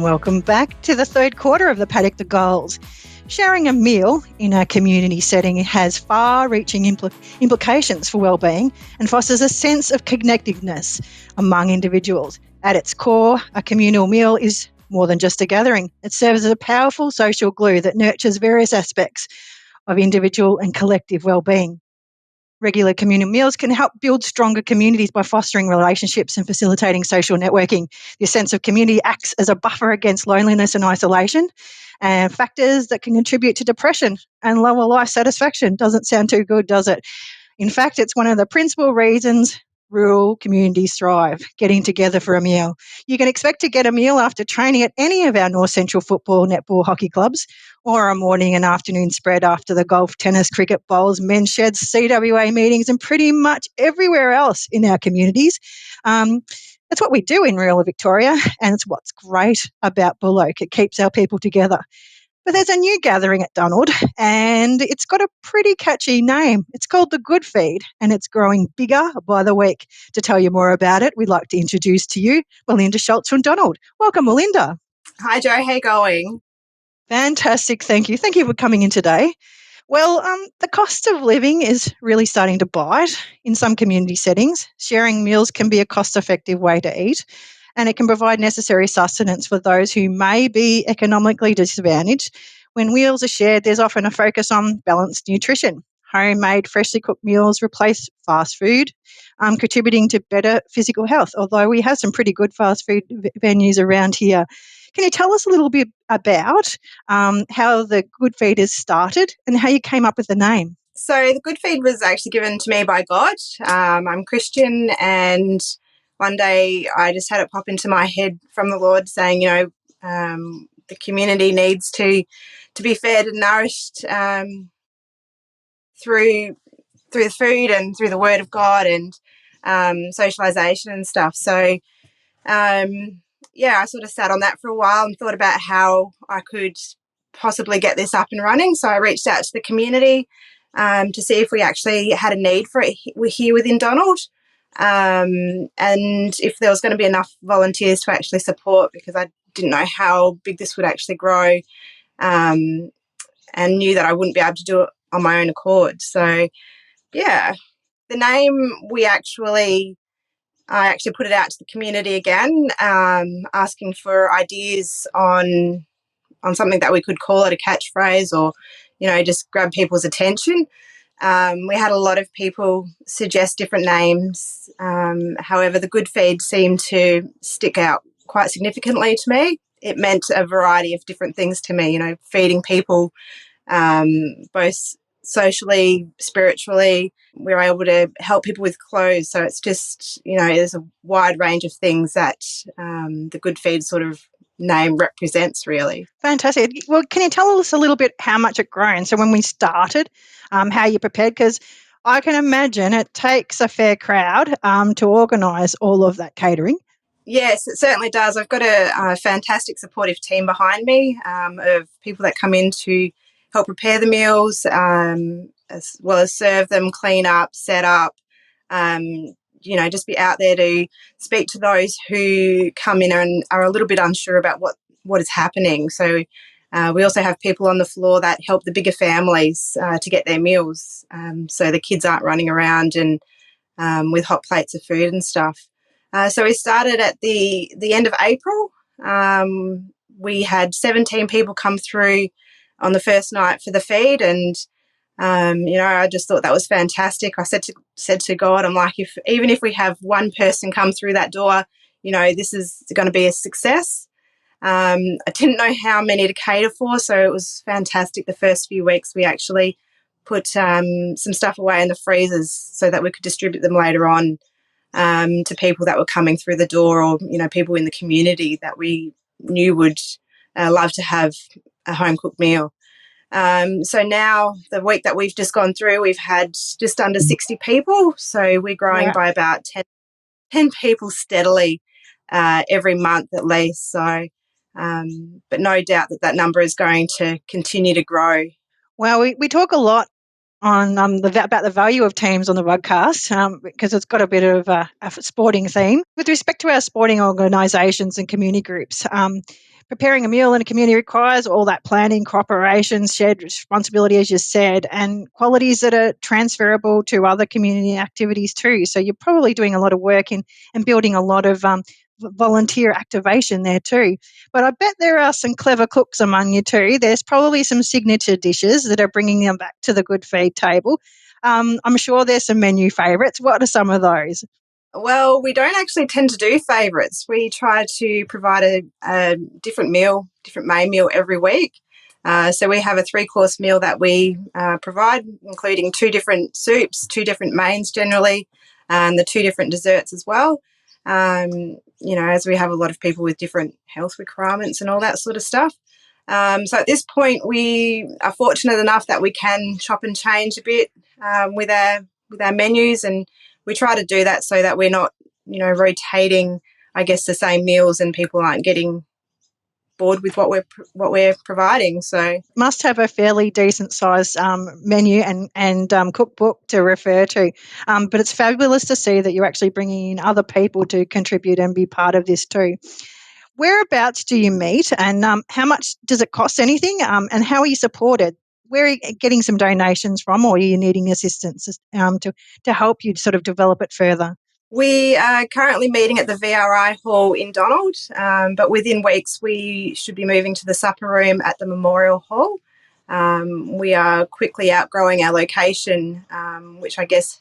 welcome back to the third quarter of the Paddock the Goals. Sharing a meal in a community setting has far-reaching implications for well-being and fosters a sense of connectedness among individuals. At its core, a communal meal is more than just a gathering. It serves as a powerful social glue that nurtures various aspects of individual and collective well-being. Regular communal meals can help build stronger communities by fostering relationships and facilitating social networking. This sense of community acts as a buffer against loneliness and isolation, and factors that can contribute to depression and lower life satisfaction. Doesn't sound too good, does it? In fact, it's one of the principal reasons rural communities thrive, getting together for a meal. You can expect to get a meal after training at any of our North Central football, netball, hockey clubs, or a morning and afternoon spread after the golf, tennis, cricket, bowls, men's sheds, CWA meetings, and pretty much everywhere else in our communities. That's what we do in rural Victoria, and it's what's great about Bullock. It keeps our people together. But there's a new gathering at Donald, and it's got a pretty catchy name. It's called the Good Feed, and it's growing bigger by the week. To tell you more about it, we'd like to introduce to you Melinda Schultz from Donald. Welcome, Melinda. Hi, Jo. How you going? Fantastic. Thank you. Thank you for coming in today. Well, the cost of living is really starting to bite in some community settings. Sharing meals can be a cost-effective way to eat, and it can provide necessary sustenance for those who may be economically disadvantaged. When meals are shared, there's often a focus on balanced nutrition. Homemade, freshly cooked meals replace fast food, contributing to better physical health, although we have some pretty good fast food venues around here. Can you tell us a little bit about how the Good Feed is started and how you came up with the name? So the Good Feed was actually given to me by God. I'm Christian, and one day I just had it pop into my head from the Lord saying, the community needs to be fed and nourished through the food and through the Word of God and socialisation and stuff. So I sort of sat on that for a while and thought about how I could possibly get this up and running. So I reached out to the community to see if we actually had a need for it here within Donald, and if there was going to be enough volunteers to actually support, because I didn't know how big this would actually grow, and knew that I wouldn't be able to do it on my own accord. So, yeah, the name I actually put it out to the community again, asking for ideas on something that we could call it, a catchphrase, or, just grab people's attention. We had a lot of people suggest different names. However, the Good Feed seemed to stick out quite significantly to me. It meant a variety of different things to me, feeding people, both socially, spiritually. We were able to help people with clothes. So it's just, there's a wide range of things that the Good Feed sort of name represents, really. Fantastic. Well, can you tell us a little bit how much it grown? So when we started, how you prepared? Because I can imagine it takes a fair crowd to organise all of that catering. Yes, it certainly does. I've got a fantastic supportive team behind me of people that come in to help prepare the meals, as well as serve them, clean up, set up, just be out there to speak to those who come in and are a little bit unsure about what is happening. So we also have people on the floor that help the bigger families to get their meals, so the kids aren't running around and with hot plates of food and stuff. So we started at the end of April. We had 17 people come through on the first night for the feed, and I just thought that was fantastic. I said to God, I'm like, even if we have one person come through that door, this is going to be a success. I didn't know how many to cater for, so it was fantastic. The first few weeks we actually put some stuff away in the freezers so that we could distribute them later on to people that were coming through the door, or people in the community that we knew would love to have a home cooked meal. So now, the week that we've just gone through, we've had just under 60 people. So we're growing by about 10 people steadily every month at least. So, but no doubt that number is going to continue to grow. Well, we talk a lot on about the value of teams on the podcast, because it's got a bit of a sporting theme with respect to our sporting organisations and community groups. Preparing a meal in a community requires all that planning, cooperation, shared responsibility, as you said, and qualities that are transferable to other community activities too. So you're probably doing a lot of work in and building a lot of volunteer activation there too. But I bet there are some clever cooks among you too. There's probably some signature dishes that are bringing them back to the good feed table. I'm sure there's some menu favourites. What are some of those? Well, we don't actually tend to do favourites. We try to provide a different meal, different main meal every week. So we have a 3-course meal that we provide, including 2 different soups, 2 different mains generally, and the 2 different desserts as well. As we have a lot of people with different health requirements and all that sort of stuff. So at this point, we are fortunate enough that we can chop and change a bit with our menus, and we try to do that so that we're not, rotating, I guess, the same meals, and people aren't getting bored with what we're providing. So must have a fairly decent sized menu and cookbook to refer to. But it's fabulous to see that you're actually bringing in other people to contribute and be part of this too. Whereabouts do you meet, and how much does it cost anything, and how are you supported? Where are you getting some donations from, or are you needing assistance to help you sort of develop it further? we are currently meeting at the VRI hall in Donald, but within weeks we should be moving to the supper room at the Memorial Hall. We are quickly outgrowing our location, which I guess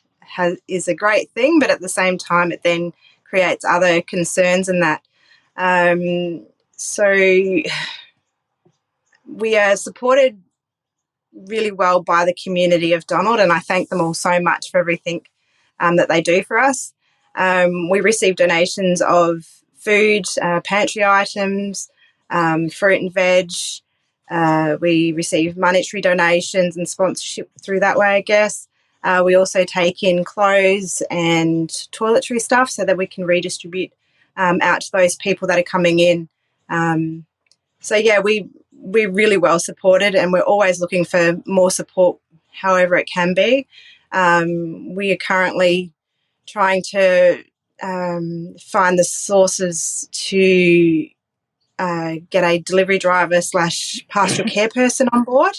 is a great thing, but at the same time it then creates other concerns in that. So we are supported really well by the community of Donald, and I thank them all so much for everything that they do for us. We receive donations of food, pantry items, fruit and veg. We receive monetary donations and sponsorship through that way, I guess. We also take in clothes and toiletry stuff so that we can redistribute out to those people that are coming in. We're really well supported, and we're always looking for more support however it can be. We are currently trying to find the sources to get a delivery driver / pastoral care person on board,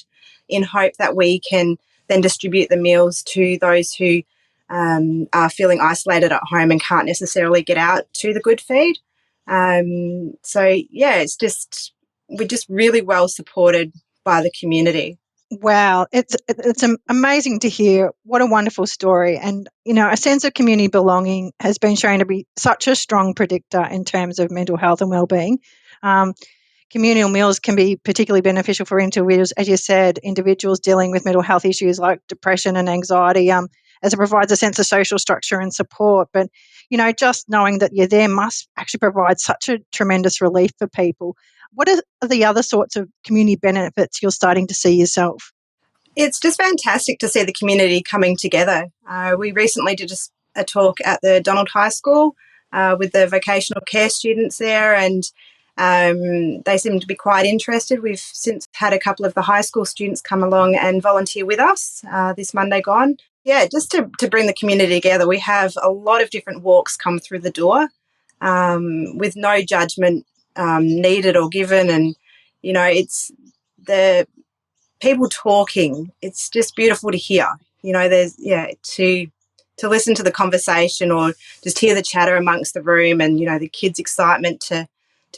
in hope that we can then distribute the meals to those who are feeling isolated at home and can't necessarily get out to the good feed. We're just really well supported by the community. Wow, it's amazing to hear. What a wonderful story. And, a sense of community belonging has been shown to be such a strong predictor in terms of mental health and well-being. Communal meals can be particularly beneficial for individuals, as you said, individuals dealing with mental health issues like depression and anxiety, as it provides a sense of social structure and support. But, just knowing that you're there must actually provide such a tremendous relief for people. What are the other sorts of community benefits you're starting to see yourself? It's just fantastic to see the community coming together. We recently did a talk at the Donald High School with the vocational care students there, and they seem to be quite interested. We've since had a couple of the high school students come along and volunteer with us this Monday gone. Yeah, just to bring the community together. We have a lot of different walks come through the door with no judgment needed or given, and it's the people talking. It's just beautiful to hear. To listen to the conversation, or just hear the chatter amongst the room, and the kids' excitement to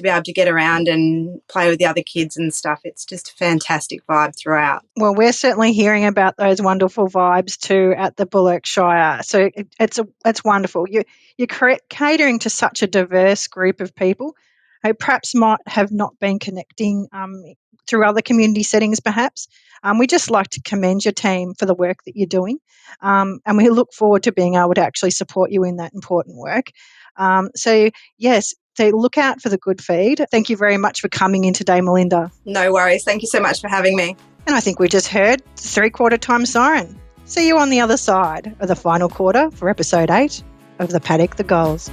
be able to get around and play with the other kids and stuff. It's just a fantastic vibe throughout. Well, we're certainly hearing about those wonderful vibes too at the Bullock Shire. So it's wonderful. You're catering to such a diverse group of people who perhaps might have not been connecting through other community settings perhaps. We just like to commend your team for the work that you're doing, and we look forward to being able to actually support you in that important work. Yes, so look out for the good feed. Thank you very much for coming in today, Melinda. No worries. Thank you so much for having me. And I think we just heard the 3/4 time siren. See you on the other side of the final quarter for episode 8 of the Paddock the Goals.